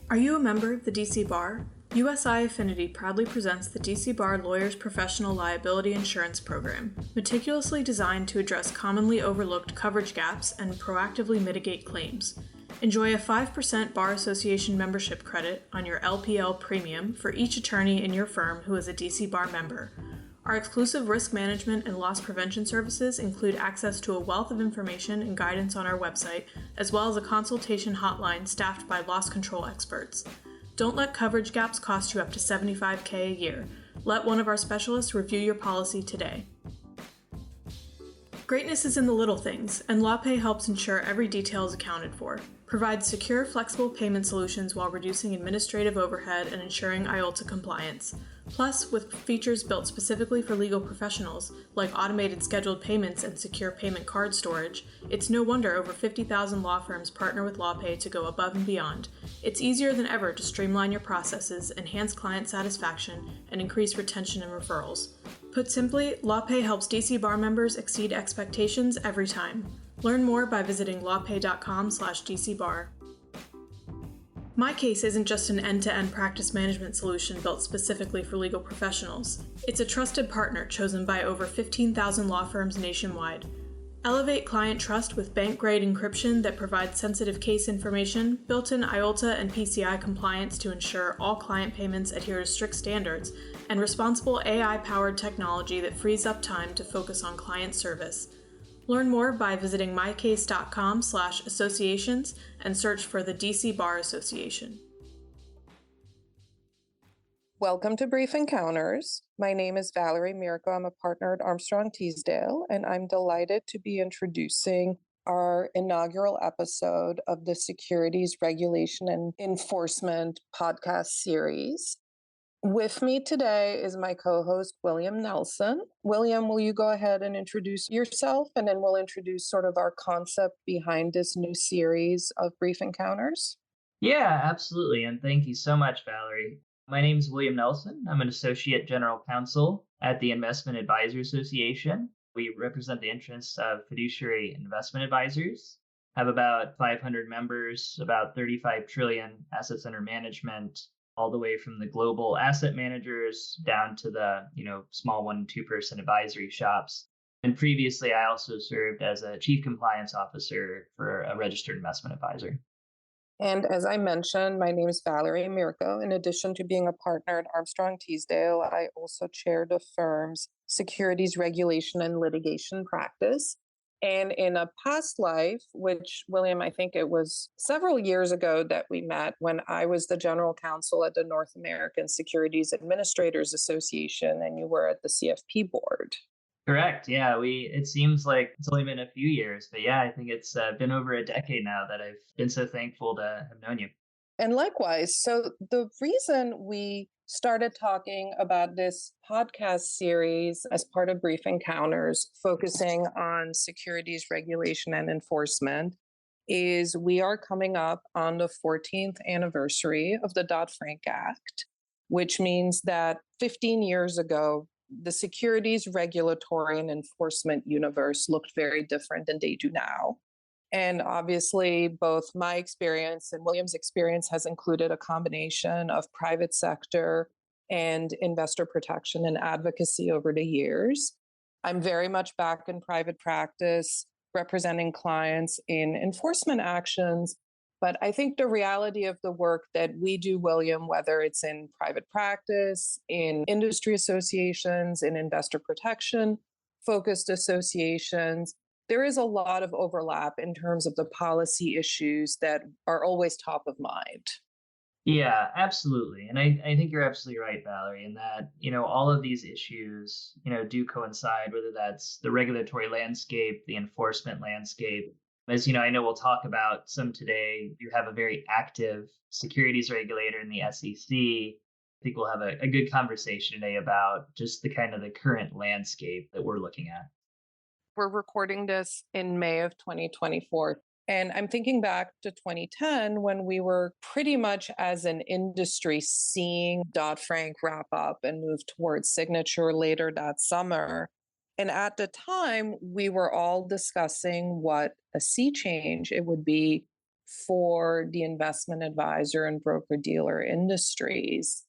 Are you a member of the DC Bar? USI Affinity proudly presents the DC Bar Lawyers Professional Liability Insurance Program, meticulously designed to address commonly overlooked coverage gaps and proactively mitigate claims. Enjoy a 5% Bar Association membership credit on your LPL premium for each attorney in your firm who is a DC Bar member. Our exclusive risk management and loss prevention services include access to a wealth of information and guidance on our website, as well as a consultation hotline staffed by loss control experts. Don't let coverage gaps cost you up to $75,000 a year. Let one of our specialists review your policy today. Greatness is in the little things, and LawPay helps ensure every detail is accounted for. Provides secure, flexible payment solutions while reducing administrative overhead and ensuring IOLTA compliance. Plus, with features built specifically for legal professionals, like automated scheduled payments and secure payment card storage, it's no wonder over 50,000 law firms partner with LawPay to go above and beyond. It's easier than ever to streamline your processes, enhance client satisfaction, and increase retention and referrals. Put simply, LawPay helps DC Bar members exceed expectations every time. Learn more by visiting lawpay.com/DCBar. MyCase isn't just an end-to-end practice management solution built specifically for legal professionals. It's a trusted partner chosen by over 15,000 law firms nationwide. Elevate client trust with bank-grade encryption that provides sensitive case information, built-in IOLTA and PCI compliance to ensure all client payments adhere to strict standards, and responsible AI-powered technology that frees up time to focus on client service. Learn more by visiting mycase.com/associations and search for the DC Bar Association. Welcome to Brief Encounters. My name is Valerie Mirko. I'm a partner at Armstrong, Teasdale, and I'm delighted to be introducing our inaugural episode of the Securities Regulation and Enforcement podcast series. With me today is my co-host, William Nelson. William, will you go ahead and introduce yourself, and then we'll introduce sort of our concept behind this new series of Brief Encounters? Yeah, absolutely. And thank you so much, Valerie. My name is William Nelson. I'm an Associate General Counsel at the Investment Advisor Association. We represent the interests of fiduciary investment advisors, have about 500 members, about 35 trillion assets under management, all the way from the global asset managers down to the, small 1 and 2 person advisory shops. And previously, I also served as a chief compliance officer for a registered investment advisor. And as I mentioned, my name is Valerie Mirko. In addition to being a partner at Armstrong Teasdale, I also chair the firm's Securities Regulation and Litigation practice. And in a past life, which, William, I think it was several years ago that we met when I was the general counsel at the North American Securities Administrators Association and you were at the CFP board. Correct. Yeah, it seems like it's only been a few years, but yeah, I think it's been over a decade now that I've been so thankful to have known you. And likewise, so the reason we started talking about this podcast series as part of Brief Encounters, focusing on securities regulation and enforcement, is we are coming up on the 14th anniversary of the Dodd-Frank Act, which means that 15 years ago, the securities regulatory and enforcement universe looked very different than they do now. And obviously, both my experience and William's experience has included a combination of private sector and investor protection and advocacy over the years. I'm very much back in private practice, representing clients in enforcement actions. But I think the reality of the work that we do, William, whether it's in private practice, in industry associations, in investor protection focused associations, there is a lot of overlap in terms of the policy issues that are always top of mind. Yeah, absolutely. And I think you're absolutely right, Valerie, in that, all of these issues, do coincide, whether that's the regulatory landscape, the enforcement landscape. As I know we'll talk about some today. You have a very active securities regulator in the SEC. I think we'll have a good conversation today about just the kind of the current landscape that we're looking at. We're recording this in May of 2024. And I'm thinking back to 2010 when we were pretty much as an industry seeing Dodd-Frank wrap up and move towards signature later that summer. And at the time, we were all discussing what a sea change it would be for the investment advisor and broker-dealer industries.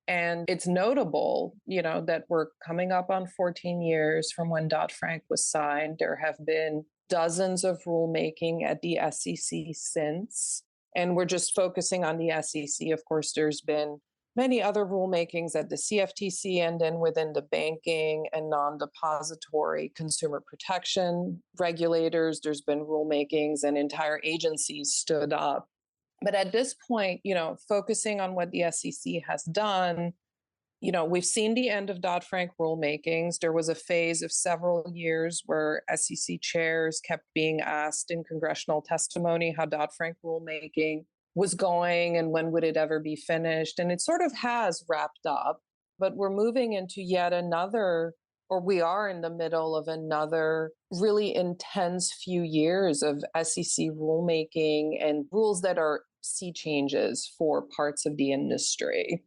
And it's notable, that we're coming up on 14 years from when Dodd-Frank was signed. There have been dozens of rulemaking at the SEC since, and we're just focusing on the SEC. Of course, there's been many other rulemakings at the CFTC and then within the banking and non-depository consumer protection regulators. There's been rulemakings and entire agencies stood up. But at this point, focusing on what the SEC has done, we've seen the end of Dodd-Frank rulemakings. There was a phase of several years where SEC chairs kept being asked in congressional testimony how Dodd-Frank rulemaking was going and when would it ever be finished. And it sort of has wrapped up, but we're moving into yet another, or we are in the middle of another really intense few years of SEC rulemaking and rules that are sea changes for parts of the industry.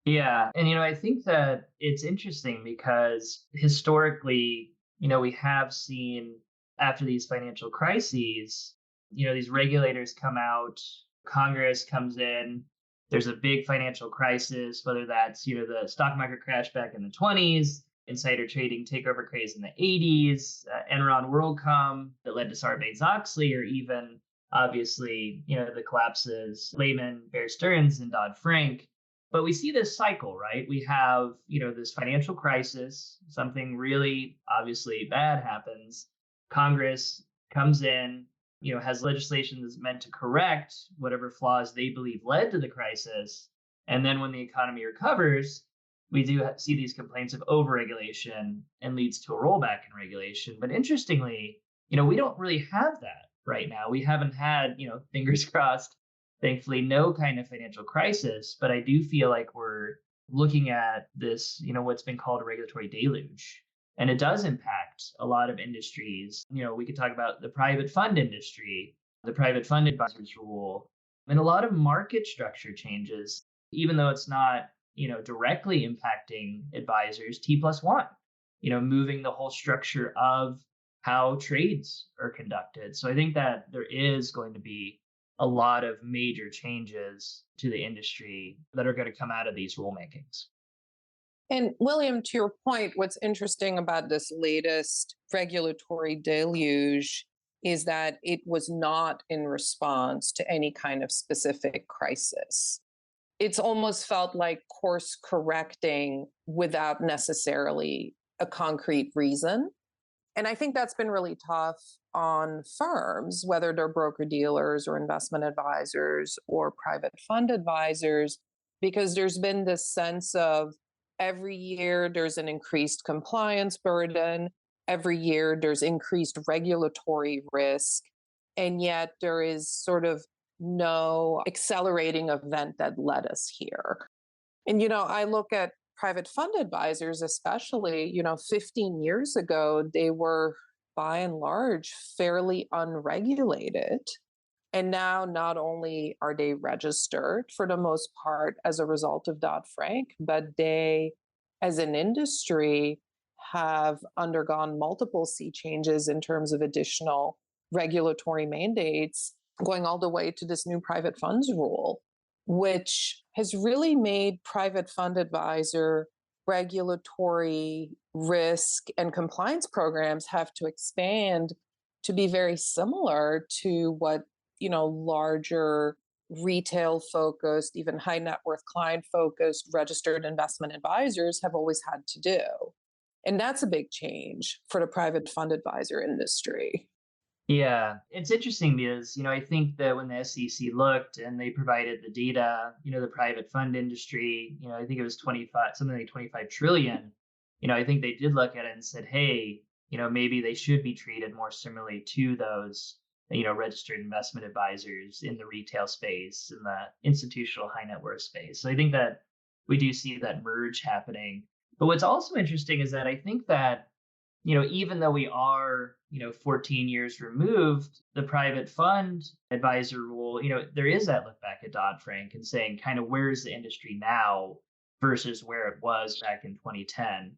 Yeah. And, I think that it's interesting because historically, we have seen after these financial crises, these regulators come out, Congress comes in, there's a big financial crisis, whether that's, the stock market crash back in the 20s, insider trading takeover craze in the 80s, Enron WorldCom that led to Sarbanes-Oxley, or even obviously, the collapses, Lehman, Bear Stearns, and Dodd-Frank. But we see this cycle, right? We have, this financial crisis, something really obviously bad happens. Congress comes in, has legislation that's meant to correct whatever flaws they believe led to the crisis. And then when the economy recovers, we do see these complaints of overregulation and leads to a rollback in regulation. But interestingly, we don't really have that right now. We haven't had, fingers crossed, thankfully, no kind of financial crisis. But I do feel like we're looking at this, what's been called a regulatory deluge. And it does impact a lot of industries. We could talk about the private fund industry, the private fund advisors rule, and a lot of market structure changes, even though it's not, directly impacting advisors, T+1, moving the whole structure of how trades are conducted. So I think that there is going to be a lot of major changes to the industry that are going to come out of these rulemakings. And William, to your point, what's interesting about this latest regulatory deluge is that it was not in response to any kind of specific crisis. It's almost felt like course correcting without necessarily a concrete reason. And I think that's been really tough on firms, whether they're broker-dealers or investment advisors or private fund advisors, because there's been this sense of every year there's an increased compliance burden, every year there's increased regulatory risk, and yet there is sort of no accelerating event that led us here. And, I look at private fund advisors, especially, 15 years ago, they were by and large fairly unregulated. And now not only are they registered for the most part as a result of Dodd-Frank, but they, as an industry, have undergone multiple sea changes in terms of additional regulatory mandates, going all the way to this new private funds rule, which has really made private fund advisor regulatory risk and compliance programs have to expand to be very similar to what, larger retail focused, even high net worth client focused registered investment advisors have always had to do. And that's a big change for the private fund advisor industry. Yeah, it's interesting because, I think that when the SEC looked and they provided the data, the private fund industry, I think it was 25, something like 25 trillion. I think they did look at it and said, hey, maybe they should be treated more similarly to those, registered investment advisors in the retail space, in the institutional high net worth space. So I think that we do see that merge happening. But what's also interesting is that I think that, even though we are, 14 years removed, the private fund advisor rule, there is that look back at Dodd-Frank and saying kind of where's the industry now versus where it was back in 2010.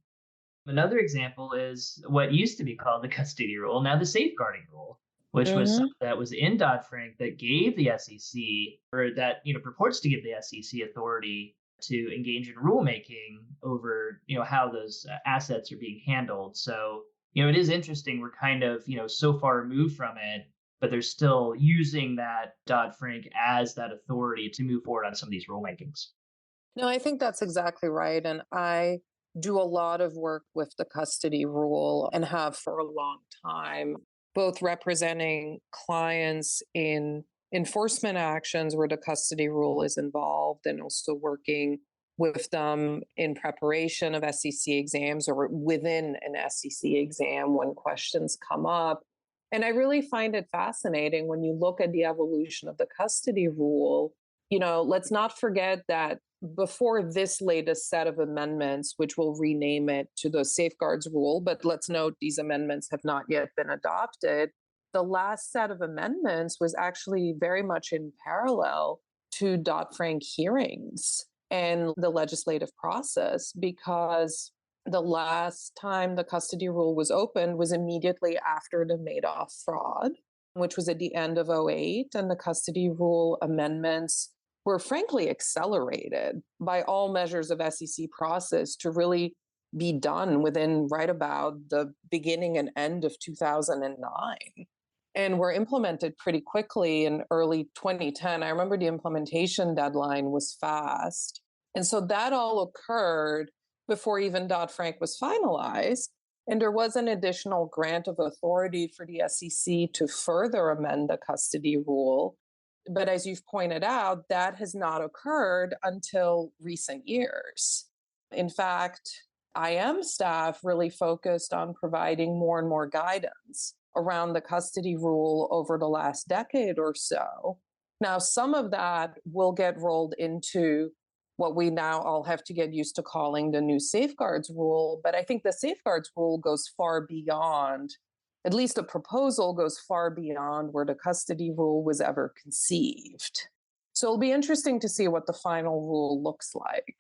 Another example is what used to be called the custody rule, now the safeguarding rule. which was Hmm. something that was in Dodd-Frank that gave the SEC, or that purports to give the SEC authority to engage in rulemaking over how those assets are being handled. So it is interesting. We're kind of so far removed from it, but they're still using that Dodd-Frank as that authority to move forward on some of these rulemakings. No, I think that's exactly right. And I do a lot of work with the custody rule and have for a long time, both representing clients in enforcement actions where the custody rule is involved and also working with them in preparation of SEC exams or within an SEC exam when questions come up. And I really find it fascinating when you look at the evolution of the custody rule. Let's not forget that before this latest set of amendments, which will rename it to the Safeguards Rule, but let's note these amendments have not yet been adopted. The last set of amendments was actually very much in parallel to Dodd-Frank hearings and the legislative process, because the last time the custody rule was opened was immediately after the Madoff fraud, which was at the end of '08, and the custody rule amendments were frankly accelerated by all measures of SEC process to really be done within right about the beginning and end of 2009. And were implemented pretty quickly in early 2010. I remember the implementation deadline was fast. And so that all occurred before even Dodd-Frank was finalized. And there was an additional grant of authority for the SEC to further amend the custody rule. But as you've pointed out, that has not occurred until recent years. In fact, IM staff really focused on providing more and more guidance around the custody rule over the last decade or so. Now, some of that will get rolled into what we now all have to get used to calling the new safeguards rule. But I think the safeguards rule goes far beyond, at least the proposal goes far beyond where the custody rule was ever conceived. So it'll be interesting to see what the final rule looks like.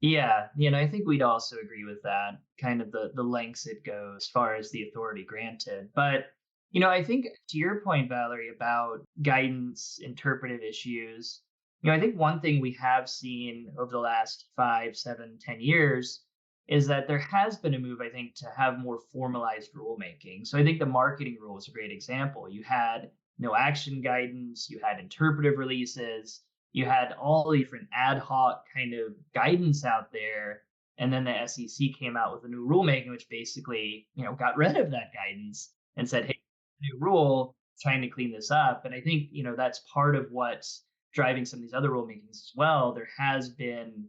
Yeah, I think we'd also agree with that, kind of the lengths it goes as far as the authority granted. But, I think to your point, Valerie, about guidance, interpretive issues, I think one thing we have seen over the last 5, 7, 10 years is that there has been a move, I think, to have more formalized rulemaking. So I think the marketing rule is a great example. You had no action guidance, you had interpretive releases, you had all the different ad hoc kind of guidance out there. And then the SEC came out with a new rulemaking, which basically, got rid of that guidance and said, hey, new rule, trying to clean this up. And I think, that's part of what's driving some of these other rulemakings as well. There has been,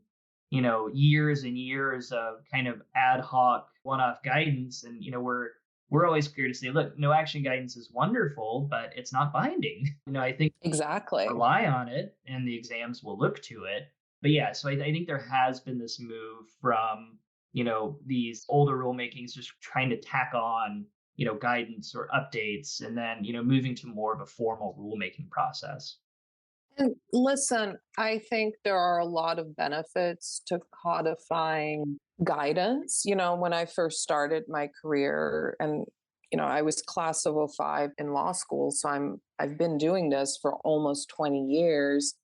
years and years of kind of ad hoc one-off guidance. And, we're always clear to say, look, no action guidance is wonderful, but it's not binding. I think Exactly. rely on it and the exams will look to it. But yeah, so I think there has been this move from, these older rulemakings just trying to tack on, guidance or updates and then, moving to more of a formal rulemaking process. And listen, I think there are a lot of benefits to codifying guidance. When I first started my career, and I was class of '05 in law school, so I've been doing this for almost 20 years.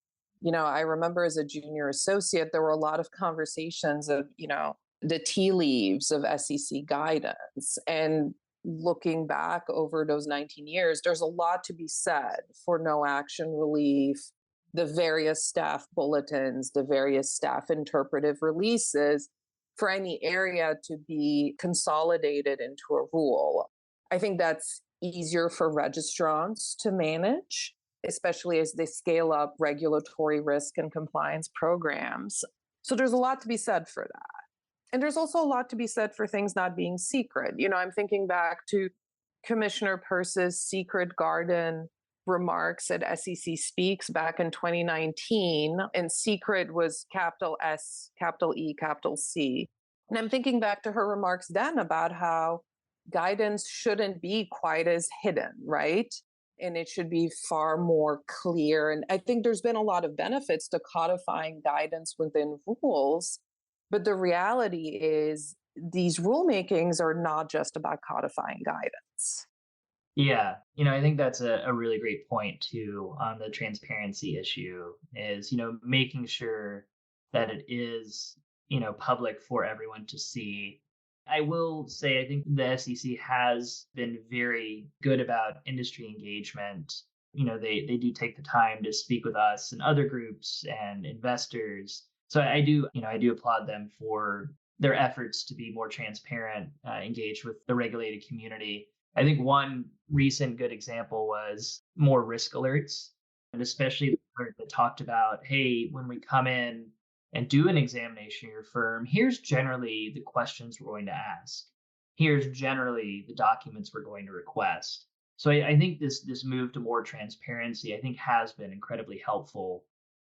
I remember as a junior associate, there were a lot of conversations of, the tea leaves of SEC guidance. And looking back over those 19 years, there's a lot to be said for no action relief, the various staff bulletins, the various staff interpretive releases, for any area to be consolidated into a rule. I think that's easier for registrants to manage, especially as they scale up regulatory risk and compliance programs. So there's a lot to be said for that. And there's also a lot to be said for things not being secret. I'm thinking back to Commissioner Peirce's secret garden remarks at SEC Speaks back in 2019, and secret was capital S, capital E, capital C. And I'm thinking back to her remarks then about how guidance shouldn't be quite as hidden, right? And it should be far more clear. And I think there's been a lot of benefits to codifying guidance within rules. But the reality is, these rulemakings are not just about codifying guidance. Yeah, I think that's a really great point too on the transparency issue is, making sure that it is, public for everyone to see. I will say, I think the SEC has been very good about industry engagement. They do take the time to speak with us and other groups and investors. So I do applaud them for their efforts to be more transparent, engaged with the regulated community. I think one recent good example was more risk alerts, and especially the alert that talked about, hey, when we come in and do an examination of your firm, here's generally the questions we're going to ask. Here's generally the documents we're going to request. So I think this move to more transparency, I think, has been incredibly helpful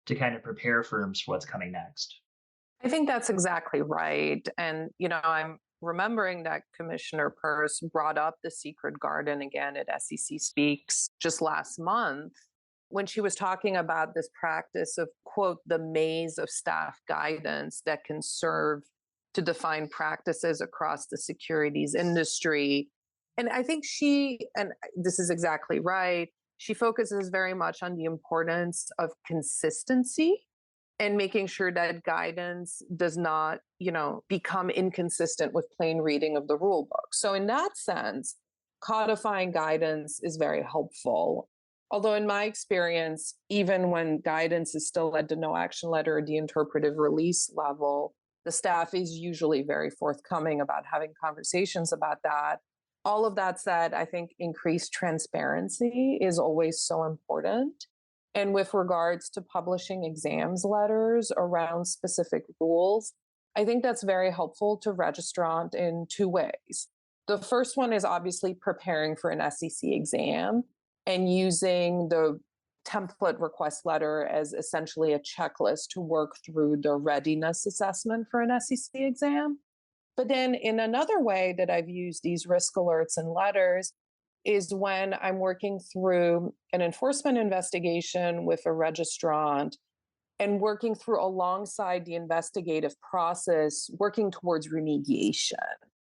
to kind of prepare firms for what's coming next. I think that's exactly right. And, I'm remembering that Commissioner Peirce brought up the secret garden again at SEC Speaks just last month when she was talking about this practice of, quote, the maze of staff guidance that can serve to define practices across the securities industry. And I think and this is exactly right, she focuses very much on the importance of consistency and making sure that guidance does not, become inconsistent with plain reading of the rule book. So in that sense, codifying guidance is very helpful. Although in my experience, even when guidance is still at the no action letter or the interpretive release level, the staff is usually very forthcoming about having conversations about that. All of that said, I think increased transparency is always so important. And with regards to publishing exams letters around specific rules, I think that's very helpful to registrant in two ways. The first one is obviously preparing for an SEC exam and using the template request letter as essentially a checklist to work through the readiness assessment for an SEC exam. But then in another way that I've used these risk alerts and letters is when I'm working through an enforcement investigation with a registrant and working through alongside the investigative process, working towards remediation,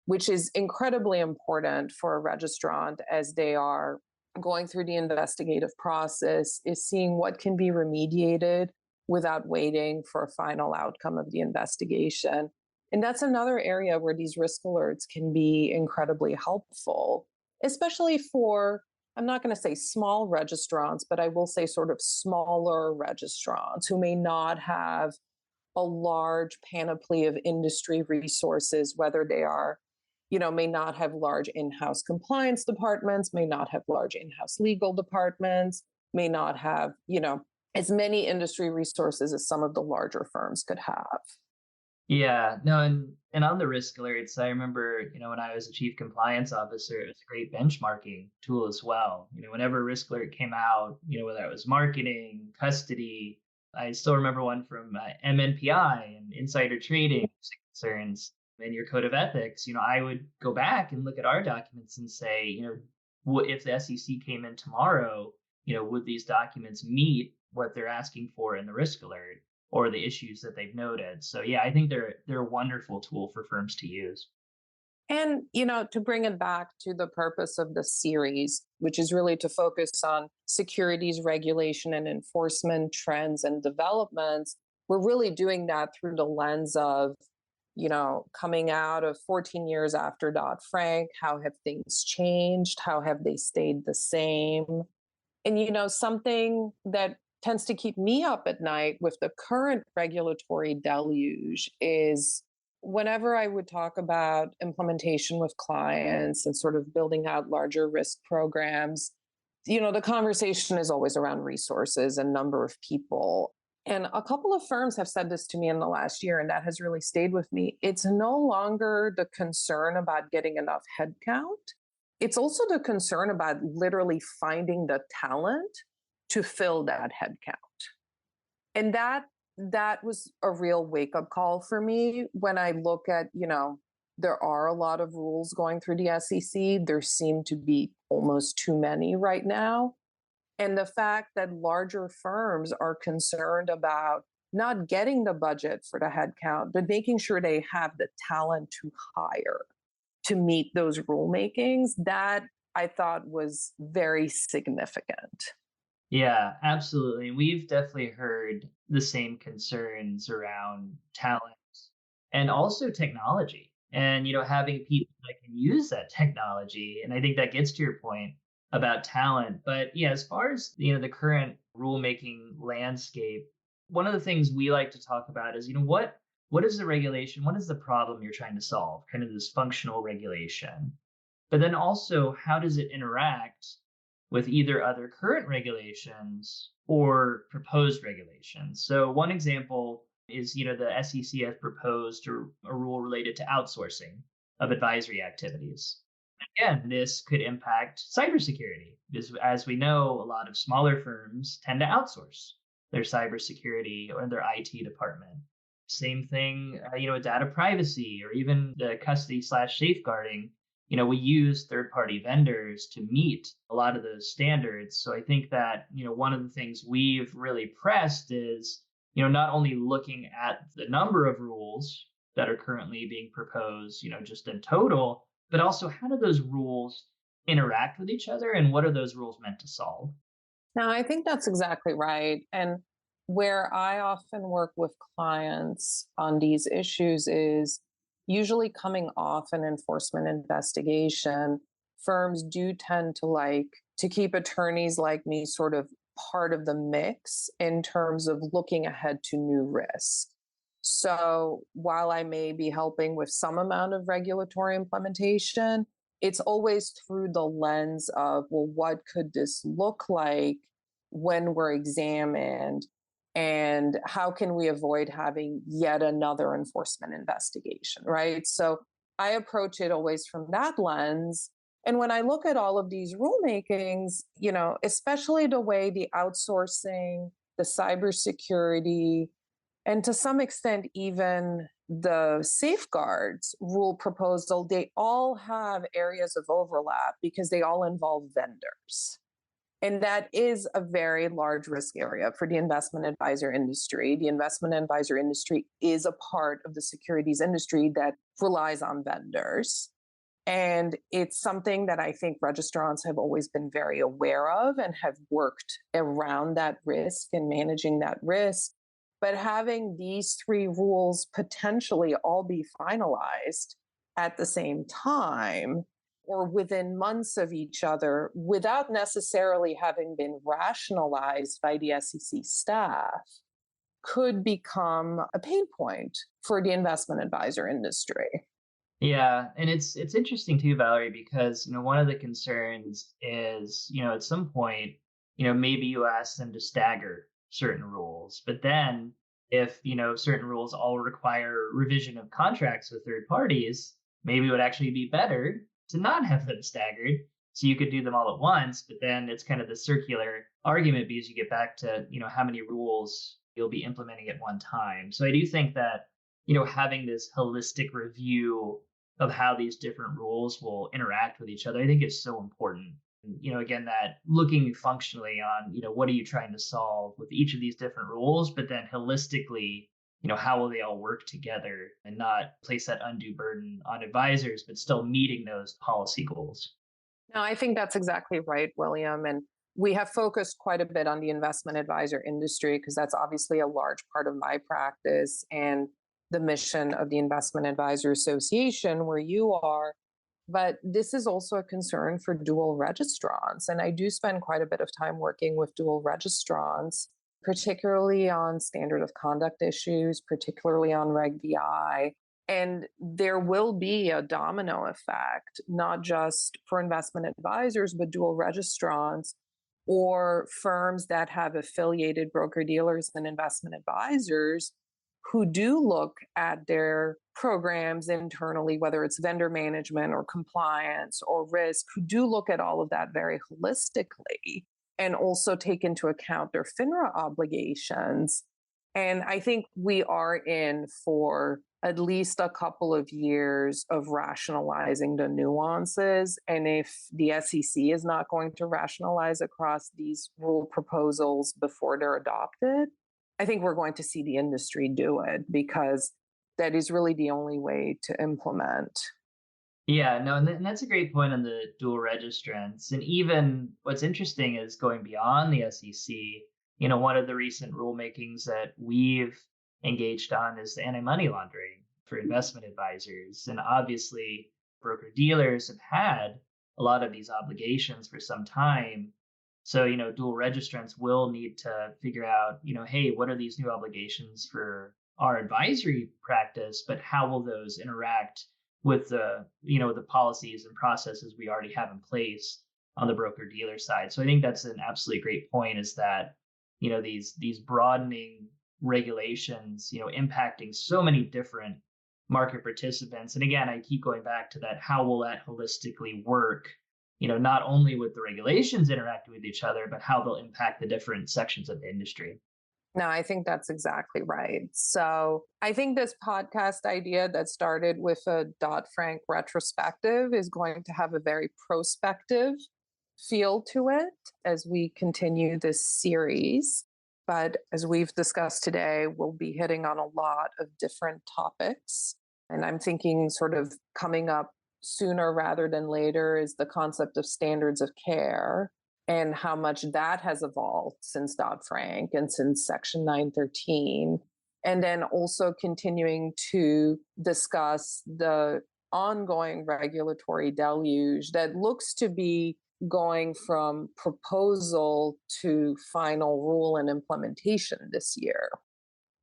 which is incredibly important for a registrant as they are going through the investigative process, is seeing what can be remediated without waiting for a final outcome of the investigation. And that's another area where these risk alerts can be incredibly helpful, especially for, I'm not going to say small registrants, but I will say sort of smaller registrants who may not have a large panoply of industry resources, whether they are, may not have large in-house compliance departments, may not have large in-house legal departments, may not have, as many industry resources as some of the larger firms could have. Yeah, no, and on the risk alerts, I remember, when I was a chief compliance officer, it was a great benchmarking tool as well. Whenever a risk alert came out, whether it was marketing, custody, I still remember one from MNPI and insider trading concerns and your code of ethics. I would go back and look at our documents and say, what if the SEC came in tomorrow, would these documents meet what they're asking for in the risk alert, or the issues that they've noted? So yeah, I think they're a wonderful tool for firms to use. And, to bring it back to the purpose of the series, which is really to focus on securities regulation and enforcement trends and developments, we're really doing that through the lens of, coming out of 14 years after Dodd-Frank, how have things changed? How have they stayed the same? And, something that tends to keep me up at night with the current regulatory deluge is whenever I would talk about implementation with clients and sort of building out larger risk programs, the conversation is always around resources and number of people. And a couple of firms have said this to me in the last year, and that has really stayed with me. It's no longer the concern about getting enough headcount. It's also the concern about literally finding the talent to fill that headcount. And that was a real wake-up call for me when I look at, there are a lot of rules going through the SEC. There seem to be almost too many right now. And the fact that larger firms are concerned about not getting the budget for the headcount, but making sure they have the talent to hire to meet those rulemakings, that I thought was very significant. Yeah, absolutely. We've definitely heard the same concerns around talent and also technology and, having people that can use that technology. And I think that gets to your point about talent. But yeah, as far as, the current rulemaking landscape, one of the things we like to talk about is, what is the regulation? What is the problem you're trying to solve? Kind of this functional regulation. But then also, how does it interact with either other current regulations or proposed regulations? So one example is, the SEC has proposed a rule related to outsourcing of advisory activities. Again, this could impact cybersecurity because, as we know, a lot of smaller firms tend to outsource their cybersecurity or their IT department. Same thing, with data privacy or even the custody slash safeguarding. We use third party vendors to meet a lot of those standards. So I think that, one of the things we've really pressed is, not only looking at the number of rules that are currently being proposed, just in total, but also how do those rules interact with each other and what are those rules meant to solve? Now, I think that's exactly right. And where I often work with clients on these issues is usually coming off an enforcement investigation. Firms do tend to like to keep attorneys like me sort of part of the mix in terms of looking ahead to new risks. So while I may be helping with some amount of regulatory implementation, it's always through the lens of, well, what could this look like when we're examined? And how can we avoid having yet another enforcement investigation, right? So I approach it always from that lens. And when I look at all of these rulemakings, especially the way the outsourcing, the cybersecurity, and to some extent, even the safeguards rule proposal, they all have areas of overlap because they all involve vendors. And that is a very large risk area for the investment advisor industry. The investment advisor industry is a part of the securities industry that relies on vendors. And it's something that I think registrants have always been very aware of and have worked around that risk and managing that risk. But having these three rules potentially all be finalized at the same time or within months of each other without necessarily having been rationalized by the SEC staff could become a pain point for the investment advisor industry. Yeah, and it's interesting too, Valerie, because one of the concerns is, at some point, maybe you ask them to stagger certain rules, but then if certain rules all require revision of contracts with third parties, maybe it would actually be better to not have them staggered, so you could do them all at once. But then it's kind of the circular argument because you get back to how many rules you'll be implementing at one time. So I do think that having this holistic review of how these different rules will interact with each other, I think is so important. And, again, that looking functionally on, what are you trying to solve with each of these different rules, but then holistically, how will they all work together and not place that undue burden on advisors, but still meeting those policy goals? No, I think that's exactly right, William. And we have focused quite a bit on the investment advisor industry because that's obviously a large part of my practice and the mission of the Investment Advisor Association, where you are. But this is also a concern for dual registrants. And I do spend quite a bit of time working with dual registrants, particularly on standard of conduct issues, particularly on Reg BI. And there will be a domino effect, not just for investment advisors, but dual registrants or firms that have affiliated broker dealers and investment advisors who do look at their programs internally, whether it's vendor management or compliance or risk, who do look at all of that very holistically and also take into account their FINRA obligations. And I think we are in for at least a couple of years of rationalizing the nuances. And if the SEC is not going to rationalize across these rule proposals before they're adopted, I think we're going to see the industry do it because that is really the only way to implement. Yeah, no, and that's a great point on the dual registrants. And even what's interesting is going beyond the SEC. One of the recent rulemakings that we've engaged on is the anti-money laundering for investment advisors. And obviously, broker dealers have had a lot of these obligations for some time. So, dual registrants will need to figure out, hey, what are these new obligations for our advisory practice, but how will those interact with the policies and processes we already have in place on the broker dealer side. So I think that's an absolutely great point, is that these broadening regulations impacting so many different market participants. And again, I keep going back to that, how will that holistically work, not only with the regulations interacting with each other, but how they'll impact the different sections of the industry. No, I think that's exactly right. So I think this podcast idea that started with a Dodd-Frank retrospective is going to have a very prospective feel to it as we continue this series. But as we've discussed today, we'll be hitting on a lot of different topics. And I'm thinking sort of coming up sooner rather than later is the concept of standards of care and how much that has evolved since Dodd-Frank and since Section 913. And then also continuing to discuss the ongoing regulatory deluge that looks to be going from proposal to final rule and implementation this year.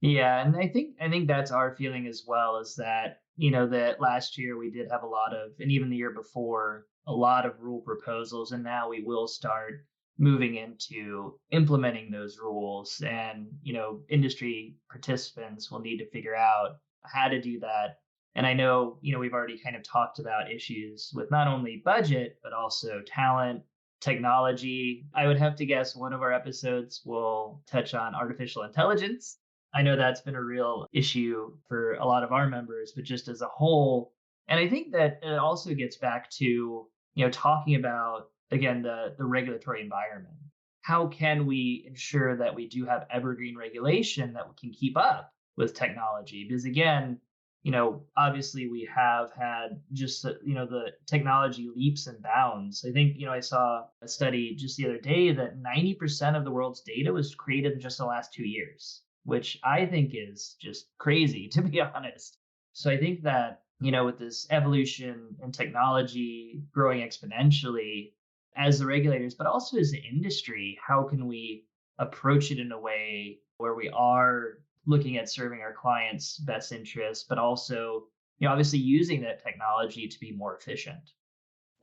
Yeah, and I think that's our feeling as well, is that, that last year we did have a lot of, and even the year before, a lot of rule proposals, and now we will start moving into implementing those rules. And, industry participants will need to figure out how to do that. And I know, we've already kind of talked about issues with not only budget, but also talent, technology. I would have to guess one of our episodes will touch on artificial intelligence. I know that's been a real issue for a lot of our members, but just as a whole. And I think that it also gets back to, talking about, again, the regulatory environment. How can we ensure that we do have evergreen regulation that can keep up with technology? Because again, obviously we have had just, the technology leaps and bounds. I think, I saw a study just the other day that 90% of the world's data was created in just the last 2 years, which I think is just crazy, to be honest. So I think that, with this evolution in technology growing exponentially, as the regulators, but also as the industry, how can we approach it in a way where we are looking at serving our clients' best interests, but also, obviously using that technology to be more efficient?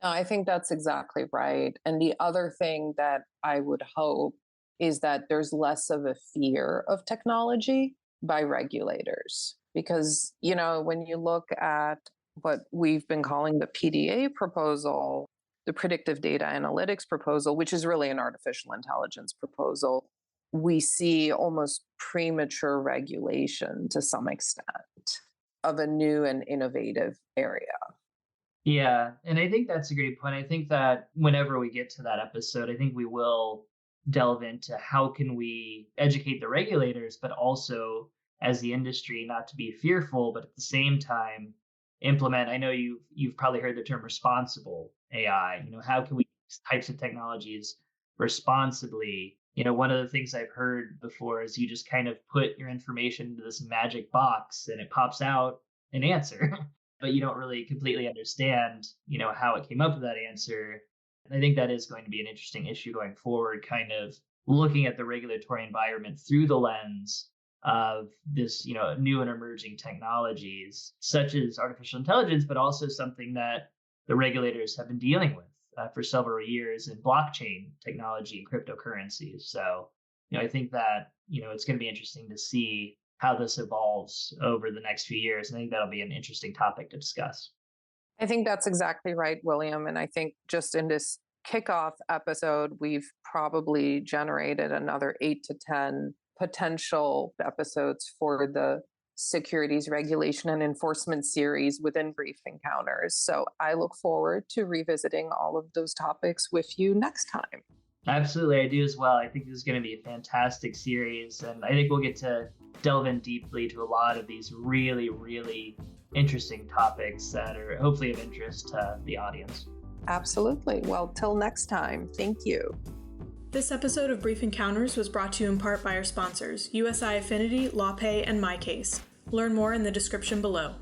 No, I think that's exactly right. And the other thing that I would hope is that there's less of a fear of technology by regulators. Because, when you look at what we've been calling the PDA proposal, the predictive data analytics proposal, which is really an artificial intelligence proposal, we see almost premature regulation to some extent of a new and innovative area. Yeah, and I think that's a great point. I think that whenever we get to that episode, I think we will delve into how can we educate the regulators, but also as the industry, not to be fearful, but at the same time implement. I know you've probably heard the term responsible AI. How can we use these types of technologies responsibly? One of the things I've heard before is you just kind of put your information into this magic box and it pops out an answer, but you don't really completely understand, how it came up with that answer. And I think that is going to be an interesting issue going forward, kind of looking at the regulatory environment through the lens of this, new and emerging technologies such as artificial intelligence, but also something that the regulators have been dealing with for several years in blockchain technology and cryptocurrencies. So, I think that, it's going to be interesting to see how this evolves over the next few years. And I think that'll be an interesting topic to discuss. I think that's exactly right, William. And I think just in this kickoff episode, we've probably generated another 8 to 10 potential episodes for the Securities Regulation and Enforcement series within Brief Encounters. So I look forward to revisiting all of those topics with you next time. Absolutely, I do as well. I think this is going to be a fantastic series, and I think we'll get to delve in deeply to a lot of these really, really interesting topics that are hopefully of interest to the audience. Absolutely. Well, till next time, thank you. This episode of Brief Encounters was brought to you in part by our sponsors, USI Affinity, LawPay, and MyCase. Learn more in the description below.